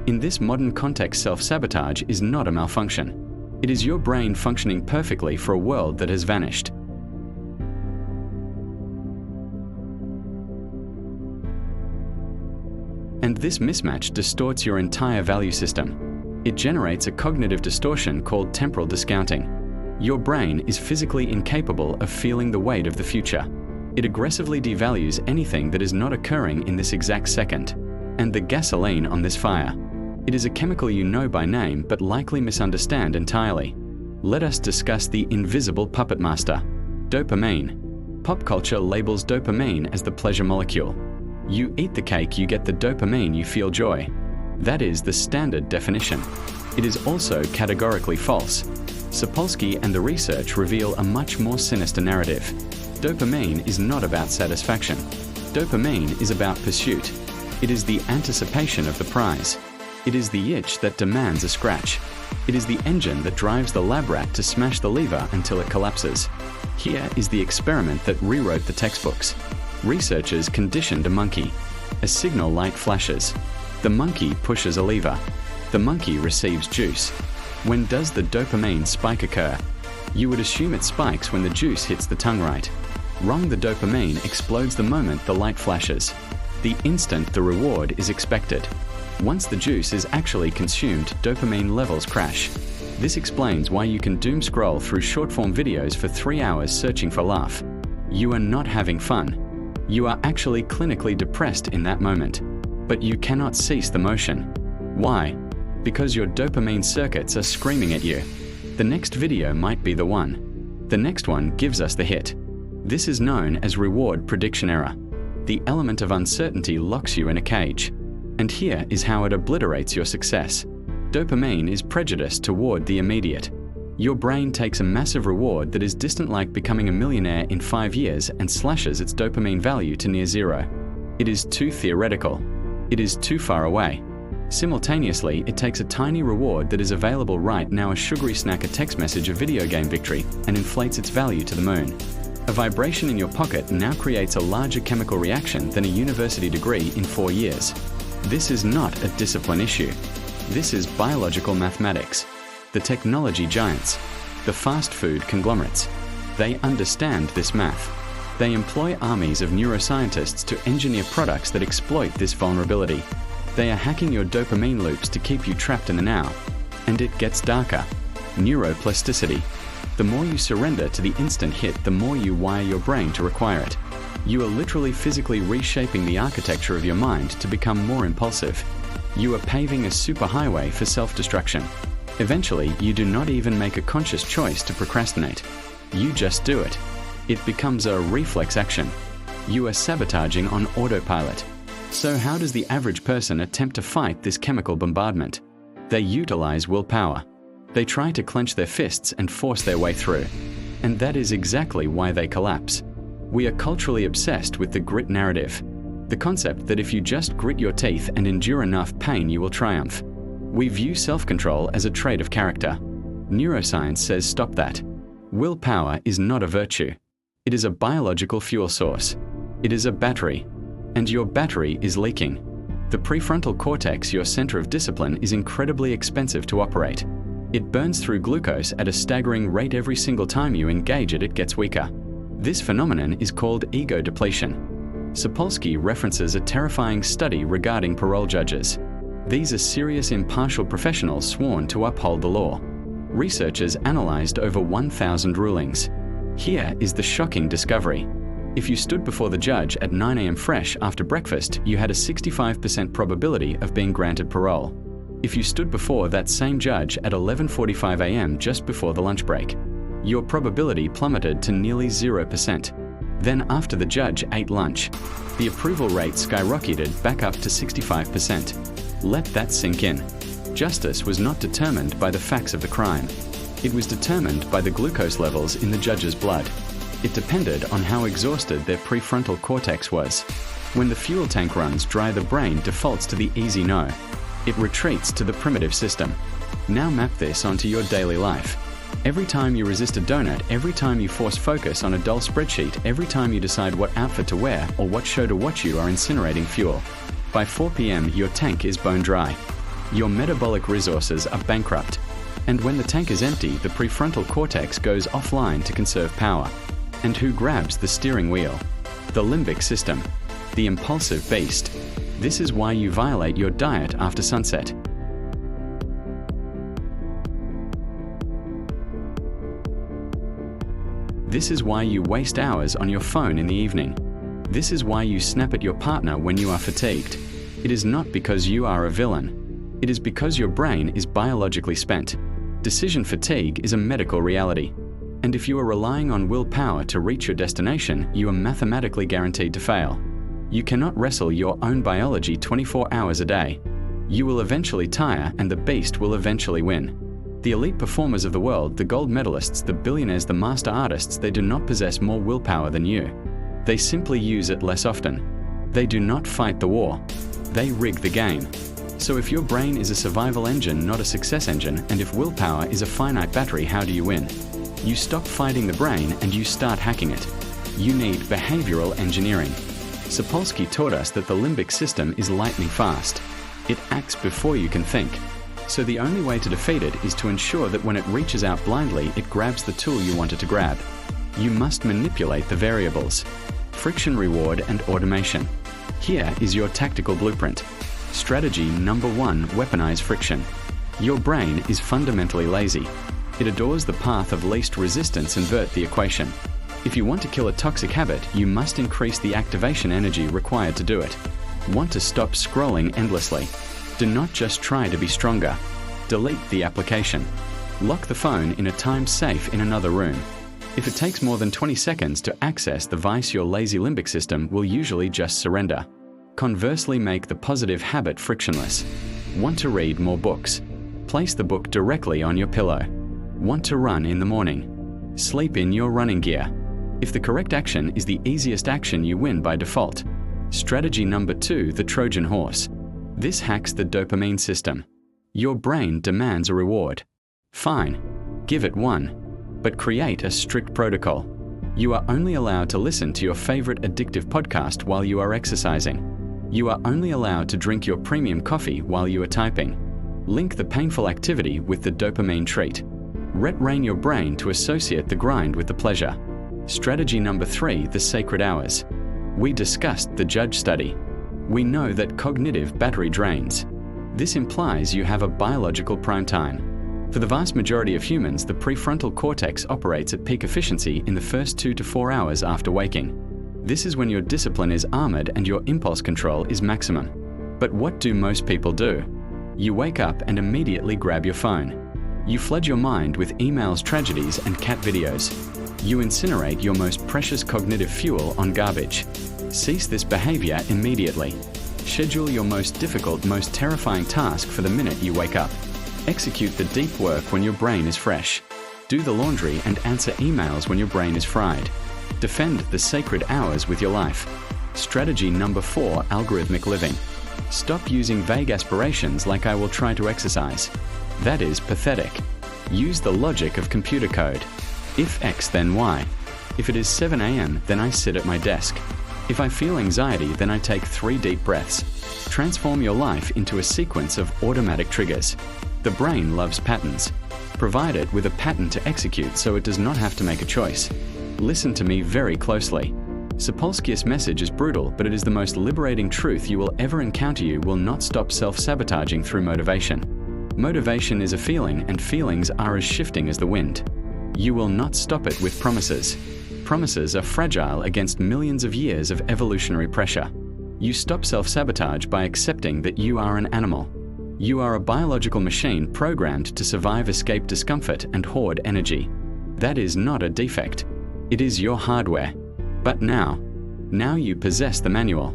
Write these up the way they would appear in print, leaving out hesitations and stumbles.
In this modern context, self-sabotage is not a malfunction. It is your brain functioning perfectly for a world that has vanished. And this mismatch distorts your entire value system. It generates a cognitive distortion called temporal discounting. Your brain is physically incapable of feeling the weight of the future. It aggressively devalues anything that is not occurring in this exact second. And the gasoline on this fire. It is a chemical you know by name but likely misunderstand entirely. Let us discuss the invisible puppet master, dopamine. Pop culture labels dopamine as the pleasure molecule. You eat the cake, you get the dopamine, you feel joy. That is the standard definition. It is also categorically false. Sapolsky and the research reveal a much more sinister narrative. Dopamine is not about satisfaction. Dopamine is about pursuit. It is the anticipation of the prize. It is the itch that demands a scratch. It is the engine that drives the lab rat to smash the lever until it collapses. Here is the experiment that rewrote the textbooks. Researchers conditioned a monkey. A signal light flashes. The monkey pushes a lever. The monkey receives juice. When does the dopamine spike occur? You would assume it spikes when the juice hits the tongue, right? Wrong. The dopamine explodes the moment the light flashes. The instant the reward is expected. Once the juice is actually consumed, dopamine levels crash. This explains why you can doom scroll through short-form videos for 3 hours searching for laugh. You are not having fun. You are actually clinically depressed in that moment. But you cannot cease the motion. Why? Because your dopamine circuits are screaming at you. The next video might be the one. The next one gives us the hit. This is known as reward prediction error. The element of uncertainty locks you in a cage. And here is how it obliterates your success. Dopamine is prejudiced toward the immediate. Your brain takes a massive reward that is distant, like becoming a millionaire in 5 years, and slashes its dopamine value to near zero. It is too theoretical. It is too far away. Simultaneously, it takes a tiny reward that is available right now, a sugary snack, a text message, a video game victory, and inflates its value to the moon. A vibration in your pocket now creates a larger chemical reaction than a university degree in 4 years. This is not a discipline issue. This is biological mathematics. The technology giants, the fast food conglomerates, they understand this math. They employ armies of neuroscientists to engineer products that exploit this vulnerability. They are hacking your dopamine loops to keep you trapped in the now. And it gets darker. Neuroplasticity. The more you surrender to the instant hit, the more you wire your brain to require it. You are literally physically reshaping the architecture of your mind to become more impulsive. You are paving a superhighway for self-destruction. Eventually, you do not even make a conscious choice to procrastinate. You just do it. It becomes a reflex action. You are sabotaging on autopilot. So how does the average person attempt to fight this chemical bombardment? They utilize willpower. They try to clench their fists and force their way through. And that is exactly why they collapse. We are culturally obsessed with the grit narrative. The concept that if you just grit your teeth and endure enough pain, you will triumph. We view self-control as a trait of character. Neuroscience says stop that. Willpower is not a virtue. It is a biological fuel source. It is a battery. And your battery is leaking. The prefrontal cortex, your center of discipline, is incredibly expensive to operate. It burns through glucose at a staggering rate. Every single time you engage it, it gets weaker. This phenomenon is called ego depletion. Sapolsky references a terrifying study regarding parole judges. These are serious, impartial professionals sworn to uphold the law. Researchers analyzed over 1,000 rulings. Here is the shocking discovery. If you stood before the judge at 9 a.m. fresh after breakfast, you had a 65% probability of being granted parole. If you stood before that same judge at 11:45 a.m. just before the lunch break, your probability plummeted to nearly 0%. Then after the judge ate lunch, the approval rate skyrocketed back up to 65%. Let that sink in. Justice was not determined by the facts of the crime. It was determined by the glucose levels in the judge's blood. It depended on how exhausted their prefrontal cortex was. When the fuel tank runs dry, the brain defaults to the easy no. It retreats to the primitive system. Now map this onto your daily life. Every time you resist a donut, every time you force focus on a dull spreadsheet, every time you decide what outfit to wear or what show to watch, you are incinerating fuel. By 4 p.m., your tank is bone dry. your metabolic resources are bankrupt. And when the tank is empty, the prefrontal cortex goes offline to conserve power. And who grabs the steering wheel? The limbic system, the impulsive beast. This is why you violate your diet after sunset. This is why you waste hours on your phone in the evening. This is why you snap at your partner when you are fatigued. It is not because you are a villain. It is because your brain is biologically spent. Decision fatigue is a medical reality. And if you are relying on willpower to reach your destination, you are mathematically guaranteed to fail. You cannot wrestle your own biology 24 hours a day. You will eventually tire and the beast will eventually win. The elite performers of the world, the gold medalists, the billionaires, the master artists, they do not possess more willpower than you. They simply use it less often. They do not fight the war. They rig the game. So if your brain is a survival engine, not a success engine, and if willpower is a finite battery, how do you win? You stop fighting the brain and you start hacking it. You need behavioral engineering. Sapolsky taught us that the limbic system is lightning fast. It acts before you can think. So the only way to defeat it is to ensure that when it reaches out blindly, it grabs the tool you want it to grab. You must manipulate the variables. Friction, reward, and automation. Here is your tactical blueprint. Strategy number 1, weaponize friction. Your brain is fundamentally lazy. It adores the path of least resistance. Invert the equation. If you want to kill a toxic habit, you must increase the activation energy required to do it. Want to stop scrolling endlessly? Do not just try to be stronger. Delete the application. Lock the phone in a time safe in another room. If it takes more than 20 seconds to access the vice, your lazy limbic system will usually just surrender. Conversely, make the positive habit frictionless. Want to read more books? Place the book directly on your pillow. Want to run in the morning? Sleep in your running gear. If the correct action is the easiest action, you win by default. Strategy number 2, the Trojan Horse. This hacks the dopamine system. Your brain demands a reward. Fine, give it one, but create a strict protocol. You are only allowed to listen to your favorite addictive podcast while you are exercising. You are only allowed to drink your premium coffee while you are typing. Link the painful activity with the dopamine treat. Retrain your brain to associate the grind with the pleasure. Strategy number 3, the sacred hours. We discussed the Judge study. We know that cognitive battery drains. This implies you have a biological prime time. For the vast majority of humans, the prefrontal cortex operates at peak efficiency in the first 2 to 4 hours after waking. This is when your discipline is armored and your impulse control is maximum. But what do most people do? You wake up and immediately grab your phone. You flood your mind with emails, tragedies, and cat videos. You incinerate your most precious cognitive fuel on garbage. Cease this behavior immediately. Schedule your most difficult, most terrifying task for the minute you wake up. Execute the deep work when your brain is fresh. Do the laundry and answer emails when your brain is fried. Defend the sacred hours with your life. Strategy number 4, algorithmic living. Stop using vague aspirations like I will try to exercise. That is pathetic. Use the logic of computer code. If X, then Y. If it is 7 a.m., then I sit at my desk. If I feel anxiety, then I take 3 deep breaths. Transform your life into a sequence of automatic triggers. The brain loves patterns. Provide it with a pattern to execute so it does not have to make a choice. Listen to me very closely. Sapolsky's message is brutal, but it is the most liberating truth you will ever encounter. You will not stop self-sabotaging through motivation. Motivation is a feeling, and feelings are as shifting as the wind. You will not stop it with promises. Promises are fragile against millions of years of evolutionary pressure. You stop self-sabotage by accepting that you are an animal. You are a biological machine programmed to survive, escape discomfort, and hoard energy. That is not a defect. It is your hardware. But now you possess the manual.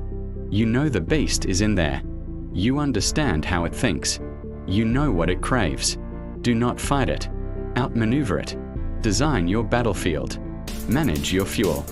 You know the beast is in there. You understand how it thinks. You know what it craves. Do not fight it. Outmaneuver it. Design your battlefield. Manage your fuel.